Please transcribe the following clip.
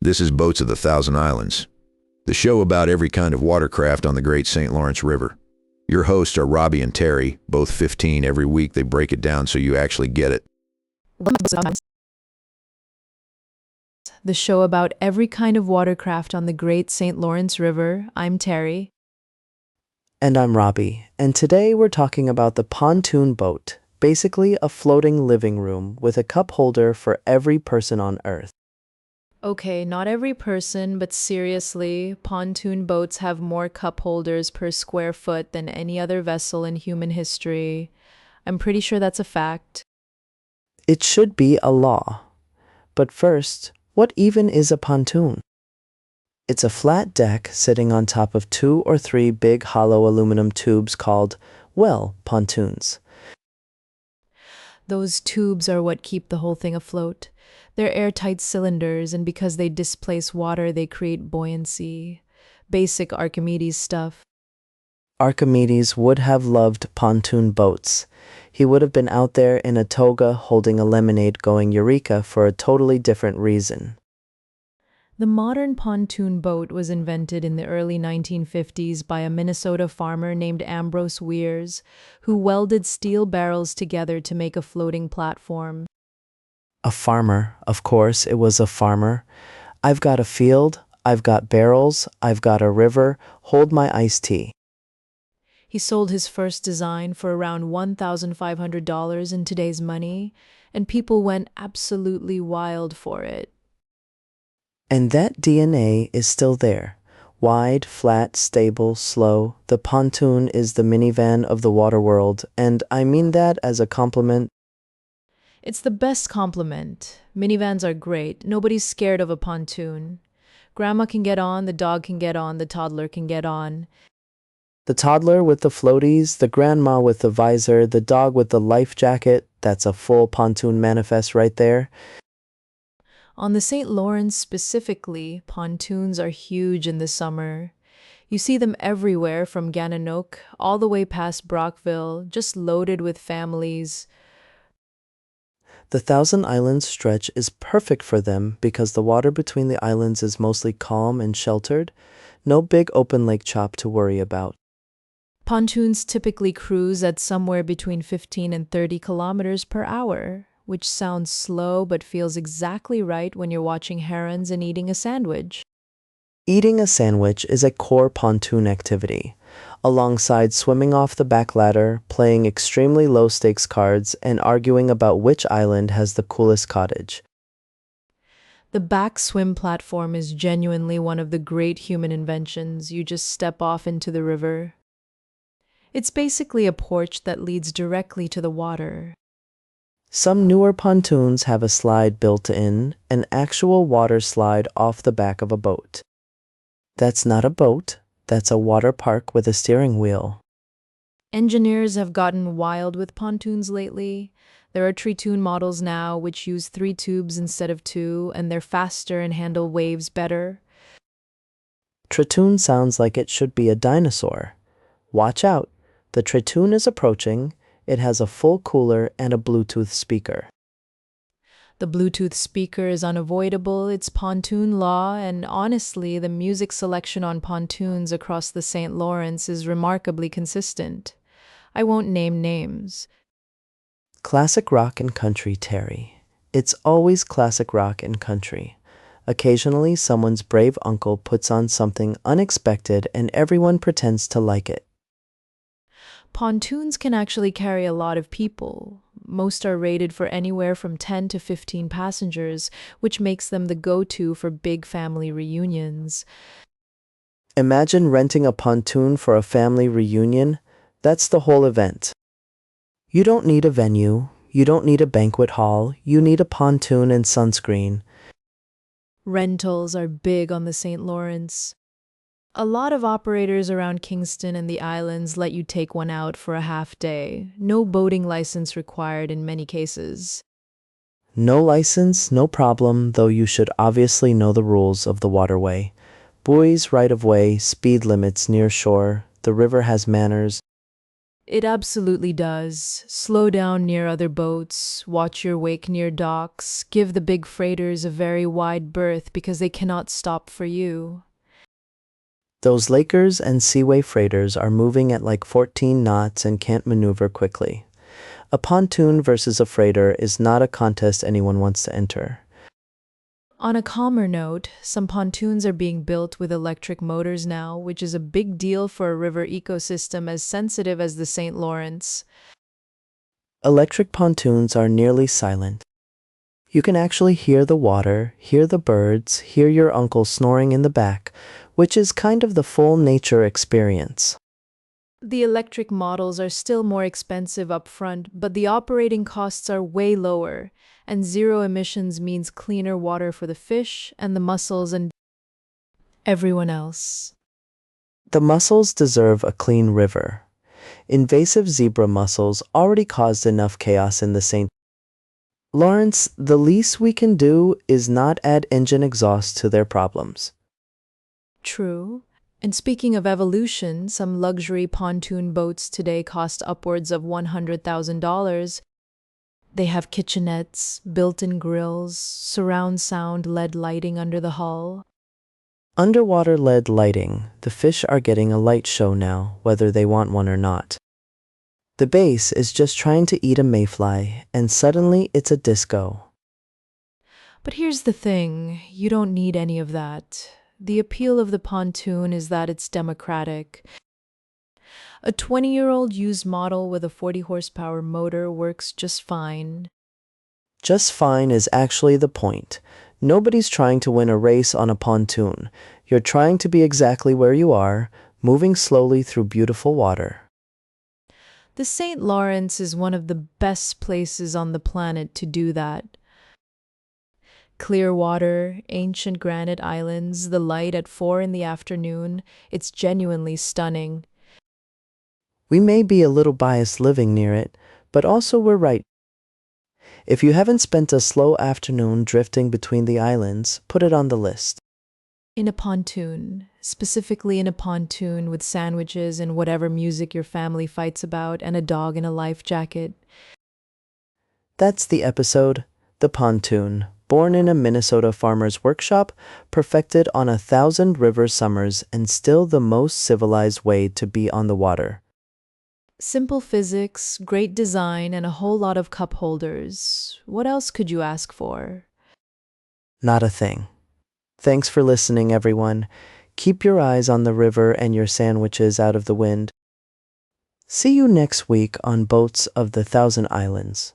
This is Boats of the Thousand Islands, the show about every kind of watercraft on the Great St. Lawrence River. Your hosts are Robbie and Terry, both 15. Every week they break it down so you actually get it. The show about every kind of watercraft on the Great St. Lawrence River. I'm Terry. And I'm Robbie, and today we're talking about the pontoon boat, basically a floating living room with a cup holder for every person on Earth. Okay, not every person, but seriously, pontoon boats have more cup holders per square foot than any other vessel in human history. I'm pretty sure that's a fact. It should be a law. But first, what even is a pontoon? It's a flat deck sitting on top of 2 or 3 big hollow aluminum tubes called, well, pontoons. Those tubes are what keep the whole thing afloat. They're airtight cylinders, and because they displace water, they create buoyancy. Basic Archimedes stuff. Archimedes would have loved pontoon boats. He would have been out there in a toga holding a lemonade going eureka for a totally different reason. The modern pontoon boat was invented in the early 1950s by a Minnesota farmer named Ambrose Weirs, who welded steel barrels together to make a floating platform. A farmer, of course, it was a farmer. I've got a field, I've got barrels, I've got a river, hold my iced tea. He sold his first design for around $1,500 in today's money, and people went absolutely wild for it. And that DNA is still there. Wide, flat, stable, slow. The pontoon is the minivan of the water world, and I mean that as a compliment. It's the best compliment. Minivans are great. Nobody's scared of a pontoon. Grandma can get on, the dog can get on, the toddler can get on. The toddler with the floaties, the grandma with the visor, the dog with the life jacket, that's a full pontoon manifest right there. On the St. Lawrence specifically, pontoons are huge in the summer. You see them everywhere from Gananoque all the way past Brockville, just loaded with families. The Thousand Islands stretch is perfect for them because the water between the islands is mostly calm and sheltered. No big open lake chop to worry about. Pontoons typically cruise at somewhere between 15 and 30 kilometers per hour, which sounds slow but feels exactly right when you're watching herons and eating a sandwich. Eating a sandwich is a core pontoon activity, alongside swimming off the back ladder, playing extremely low-stakes cards, and arguing about which island has the coolest cottage. The back swim platform is genuinely one of the great human inventions. You just step off into the river. It's basically a porch that leads directly to the water. Some newer pontoons have a slide built in, an actual water slide off the back of a boat. That's not a boat, that's a water park with a steering wheel. Engineers have gotten wild with pontoons lately. There are Tritoon models now which use 3 tubes instead of 2, and they're faster and handle waves better. Tritoon sounds like it should be a dinosaur. Watch out, the Tritoon is approaching. It has a full cooler and a Bluetooth speaker. The Bluetooth speaker is unavoidable, it's pontoon law, and honestly, the music selection on pontoons across the St. Lawrence is remarkably consistent. I won't name names. Classic rock and country, Terry. It's always classic rock and country. Occasionally, someone's brave uncle puts on something unexpected and everyone pretends to like it. Pontoons can actually carry a lot of people. Most are rated for anywhere from 10 to 15 passengers, which makes them the go-to for big family reunions. Imagine renting a pontoon for a family reunion. That's the whole event. You don't need a venue. You don't need a banquet hall. You need a pontoon and sunscreen. Rentals are big on the St. Lawrence. A lot of operators around Kingston and the islands let you take one out for a half day. No boating license required in many cases. No license, no problem, though you should obviously know the rules of the waterway. Buoys right of way, speed limits near shore, the river has manners. It absolutely does. Slow down near other boats, watch your wake near docks, give the big freighters a very wide berth because they cannot stop for you. Those Lakers and Seaway freighters are moving at like 14 knots and can't maneuver quickly. A pontoon versus a freighter is not a contest anyone wants to enter. On a calmer note, some pontoons are being built with electric motors now, which is a big deal for a river ecosystem as sensitive as the St. Lawrence. Electric pontoons are nearly silent. You can actually hear the water, hear the birds, hear your uncle snoring in the back, which is kind of the full nature experience. The electric models are still more expensive up front, but the operating costs are way lower, and zero emissions means cleaner water for the fish and the mussels and everyone else. The mussels deserve a clean river. Invasive zebra mussels already caused enough chaos in the St. Lawrence. The least we can do is not add engine exhaust to their problems. True. And speaking of evolution, some luxury pontoon boats today cost upwards of $100,000. They have kitchenettes, built-in grills, surround sound LED lighting under the hull. Underwater LED lighting, the fish are getting a light show now, whether they want one or not. The base is just trying to eat a mayfly, and suddenly it's a disco. But here's the thing, you don't need any of that. The appeal of the pontoon is that it's democratic. A 20-year-old used model with a 40 horsepower motor works just fine. Just fine is actually the point. Nobody's trying to win a race on a pontoon. You're trying to be exactly where you are, moving slowly through beautiful water. The St. Lawrence is one of the best places on the planet to do that. Clear water, ancient granite islands, the light at 4 in the afternoon, it's genuinely stunning. We may be a little biased living near it, but also we're right. If you haven't spent a slow afternoon drifting between the islands, put it on the list. In a pontoon, specifically in a pontoon with sandwiches and whatever music your family fights about and a dog in a life jacket. That's the episode, The Pontoon. Born in a Minnesota farmer's workshop, perfected on 1,000 river summers, and still the most civilized way to be on the water. Simple physics, great design, and a whole lot of cup holders. What else could you ask for? Not a thing. Thanks for listening, everyone. Keep your eyes on the river and your sandwiches out of the wind. See you next week on Boats of the Thousand Islands.